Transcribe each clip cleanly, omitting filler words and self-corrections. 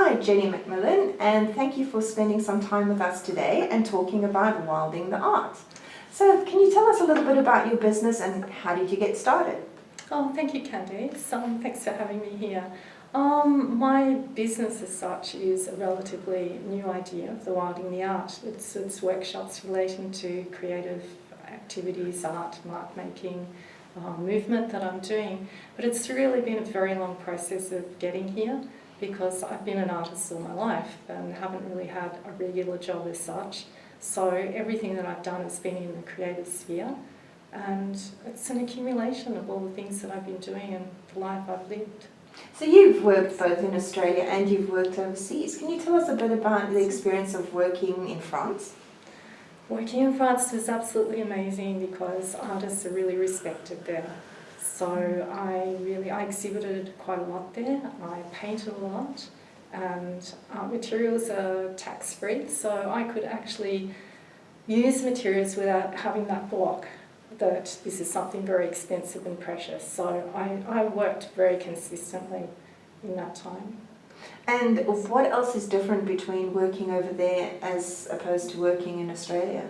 Hi, Jeni McMillan, and thank you for spending some time with us today and talking about wilding the art. So, can you tell us a little bit about your business and how did you get started? Oh, thank you, Candice. Thanks for having me here. My business as such is a relatively new idea of the Wilding the Art. It's workshops relating to creative activities, art, mark making, movement that I'm doing. But it's really been a very long process of getting here because I've been an artist all my life and haven't really had a regular job as such. So everything that I've done has been in the creative sphere. And it's an accumulation of all the things that I've been doing and the life I've lived. So you've worked both in Australia and you've worked overseas. Can you tell us a bit about the experience of working in France? Working in France was absolutely amazing because artists are really respected there. So I exhibited quite a lot there. I painted a lot and materials are tax-free, so I could actually use materials without having that block that this is something very expensive and precious. So I worked very consistently in that time. And what else is different between working over there as opposed to working in Australia?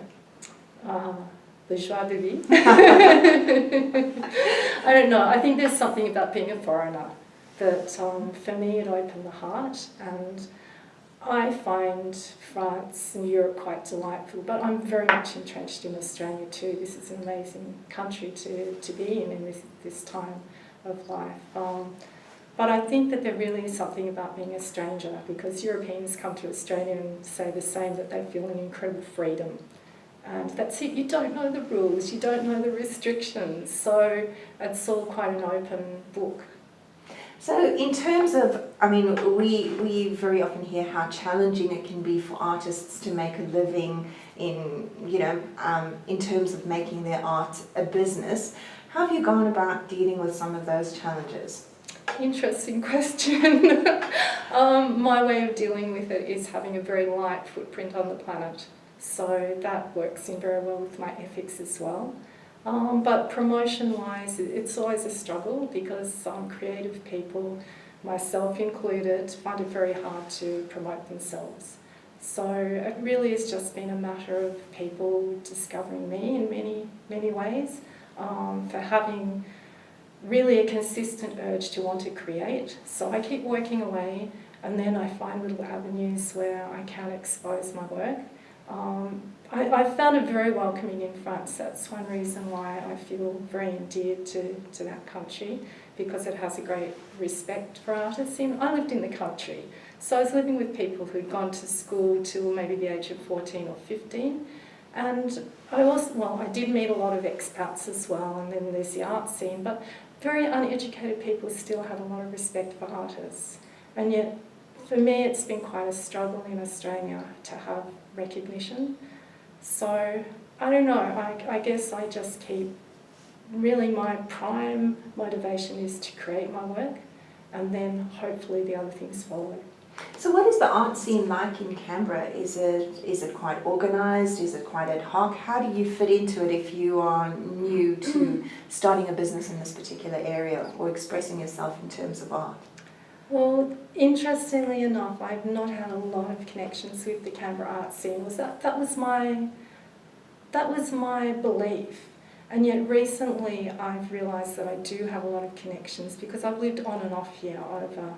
The joie de vivre. I don't know, I think there's something about being a foreigner that for me it opened the heart, and I find France and Europe quite delightful, but I'm very much entrenched in Australia too. This is an amazing country to be in this time of life. But I think that there really is something about being a stranger, because Europeans come to Australia and say the same, that they feel an incredible freedom. And that's it, you don't know the rules, you don't know the restrictions, so it's all quite an open book. So in terms of, we very often hear how challenging it can be for artists to make a living in terms of making their art a business. How have you gone about dealing with some of those challenges? Interesting question. My way of dealing with it is having a very light footprint on the planet. So that works in very well with my ethics as well. But promotion-wise, it's always a struggle because creative people, myself included, find it very hard to promote themselves. So it really has just been a matter of people discovering me in many, many ways, for having really a consistent urge to want to create. So I keep working away, and then I find little avenues where I can expose my work. I found it very welcoming in France. That's one reason why I feel very endeared to that country, because it has a great respect for artists. I lived in the country, so I was living with people who'd gone to school till maybe the age of 14 or 15. And I did meet a lot of expats as well, and then there's the art scene, but very uneducated people still have a lot of respect for artists. And yet, for me, it's been quite a struggle in Australia to have recognition. So, I don't know, I guess I just keep, really my prime motivation is to create my work, and then hopefully the other things follow. So what is the art scene like in Canberra? Is it quite organised? Is it quite ad hoc? How do you fit into it if you are new to starting a business in this particular area or expressing yourself in terms of art? Well, interestingly enough, I've not had a lot of connections with the Canberra art scene. That was my belief. And yet recently I've realised that I do have a lot of connections, because I've lived on and off here over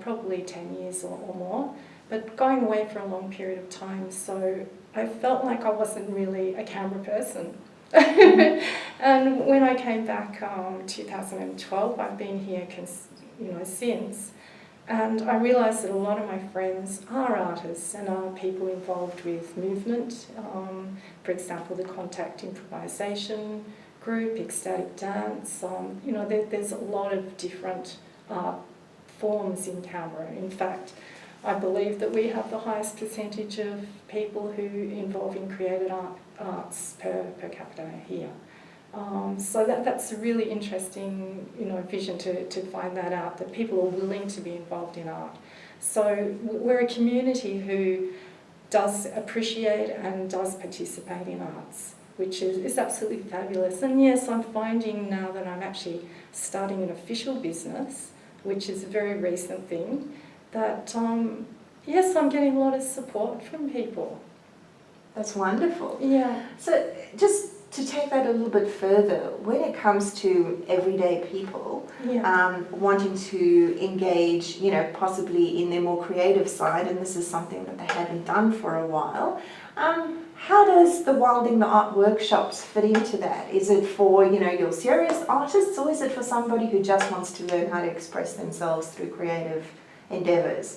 probably 10 years or more, but going away for a long period of time, so I felt like I wasn't really a Canberra person. And when I came back 2012, I've been here since, and I realised that a lot of my friends are artists and are people involved with movement, for example the contact improvisation group, ecstatic dance, there's a lot of different art forms in Canberra. In fact, I believe that we have the highest percentage of people who involve in creative arts per capita here. So that's a really interesting vision to find that out, that people are willing to be involved in art. So we're a community who does appreciate and does participate in arts, which is absolutely fabulous. And yes, I'm finding now that I'm actually starting an official business, which is a very recent thing, that, yes, I'm getting a lot of support from people. That's wonderful. Yeah. So just to take that a little bit further, when it comes to everyday people wanting to engage, you know, possibly in their more creative side, and this is something that they haven't done for a while, how does the Wilding the Art workshops fit into that? Is it for, you know, your serious artists, or is it for somebody who just wants to learn how to express themselves through creative endeavours?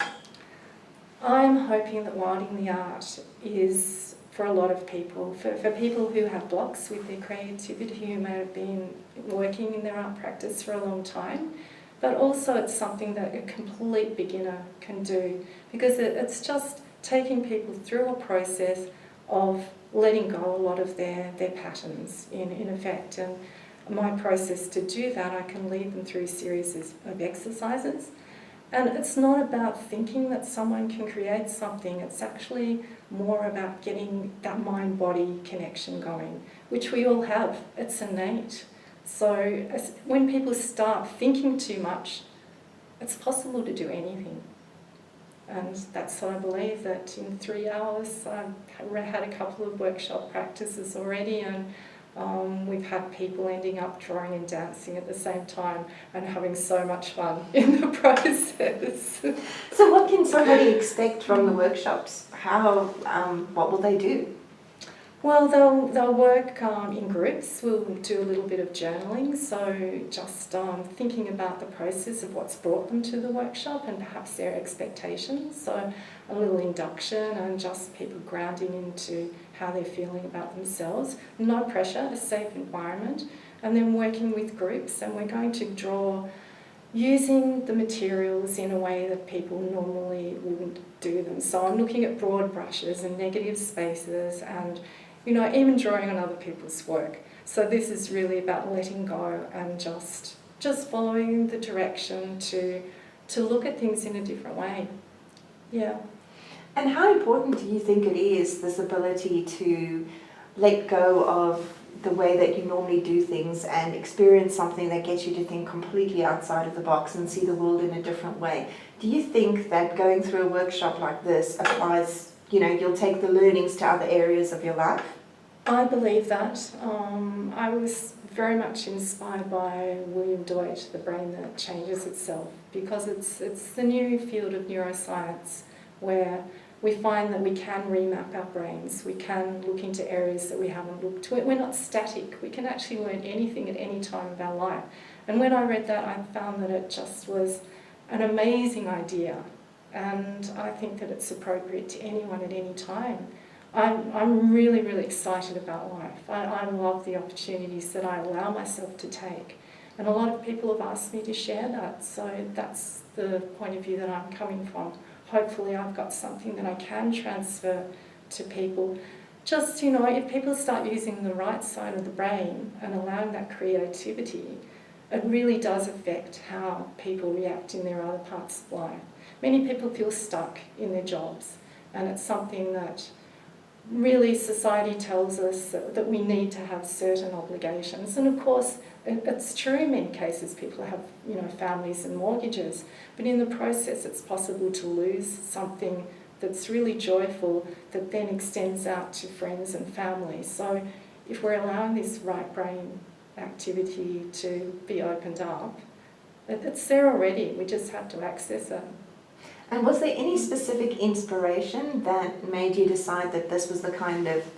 I'm hoping that Wilding the Art is for a lot of people, for people who have blocks with their creativity, who may have been working in their art practice for a long time, but also it's something that a complete beginner can do, because it's just taking people through a process of letting go a lot of their patterns in effect. And my process to do that, I can lead them through a series of exercises. And it's not about thinking that someone can create something, it's actually more about getting that mind-body connection going, which we all have, it's innate. So when people start thinking too much, it's possible to do anything. And that's what I believe, that in 3 hours I've had a couple of workshop practices already, and we've had people ending up drawing and dancing at the same time and having so much fun in the process. So what can somebody expect from the workshops? What will they do? Well, they'll work in groups. We'll do a little bit of journaling, so just thinking about the process of what's brought them to the workshop and perhaps their expectations. So a little induction and just people grounding into how they're feeling about themselves. No pressure, a safe environment. And then working with groups, and we're going to draw using the materials in a way that people normally wouldn't do them. So I'm looking at broad brushes and negative spaces, and you know, even drawing on other people's work. So this is really about letting go and just following the direction to look at things in a different way. Yeah. And how important do you think it is, this ability to let go of the way that you normally do things and experience something that gets you to think completely outside of the box and see the world in a different way? Do you think that going through a workshop like this applies, you know, you'll take the learnings to other areas of your life? I believe that. I was very much inspired by William Deutsch, The Brain That Changes Itself, because it's the new field of neuroscience where we find that we can remap our brains, we can look into areas that we haven't looked to. We're not static, we can actually learn anything at any time of our life. And when I read that, I found that it just was an amazing idea, and I think that it's appropriate to anyone at any time. I'm really, really excited about life. I love the opportunities that I allow myself to take. And a lot of people have asked me to share that, so that's the point of view that I'm coming from. Hopefully I've got something that I can transfer to people. Just, you know, if people start using the right side of the brain and allowing that creativity, it really does affect how people react in their other parts of life. Many people feel stuck in their jobs, and it's something that really society tells us that we need to have certain obligations. And of course, it's true in many cases, people have, you know, families and mortgages, but in the process it's possible to lose something that's really joyful that then extends out to friends and family. So if we're allowing this right brain activity to be opened up, it's there already, we just have to access it. And was there any specific inspiration that made you decide that this was the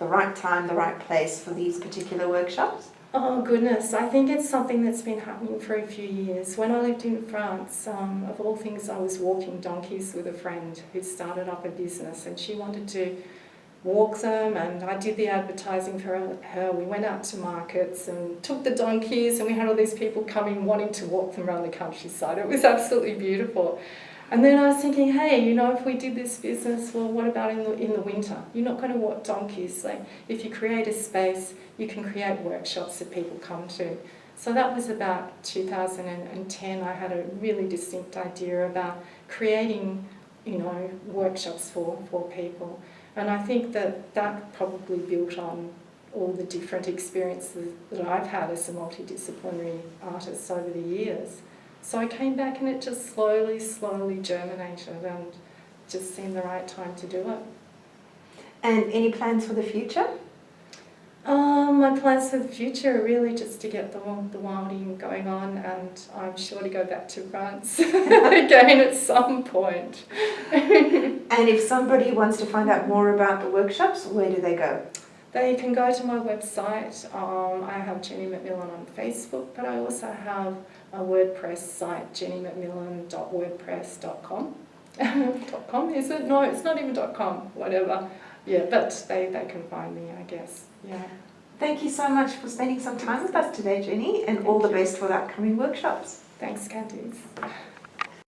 right time, the right place for these particular workshops? Oh goodness, I think it's something that's been happening for a few years. When I lived in France, of all things, I was walking donkeys with a friend who started up a business, and she wanted to walk them, and I did the advertising for her. We went out to markets and took the donkeys, and we had all these people coming wanting to walk them around the countryside. It was absolutely beautiful. And then I was thinking, hey, you know, if we did this business, well, what about in the winter? You're not going to walk donkeys. Like, if you create a space, you can create workshops that people come to. So that was about 2010. I had a really distinct idea about creating, you know, workshops for people. And I think that probably built on all the different experiences that I've had as a multidisciplinary artist over the years. So I came back and it just slowly germinated and just seemed the right time to do it. And any plans for the future? My plans for the future are really just to get the wilding going on, and I'm sure to go back to France again at some point. And if somebody wants to find out more about the workshops, where do they go? They can go to my website. I have Jeni McMillan on Facebook, but I also have a WordPress site, jenimcmillan.wordpress.com. .com, is it? No, it's not even .com, whatever. Yeah, but they can find me, I guess. Yeah. Thank you so much for spending some time with us today, Jeni, and all the best for the upcoming workshops. Thanks, Candice.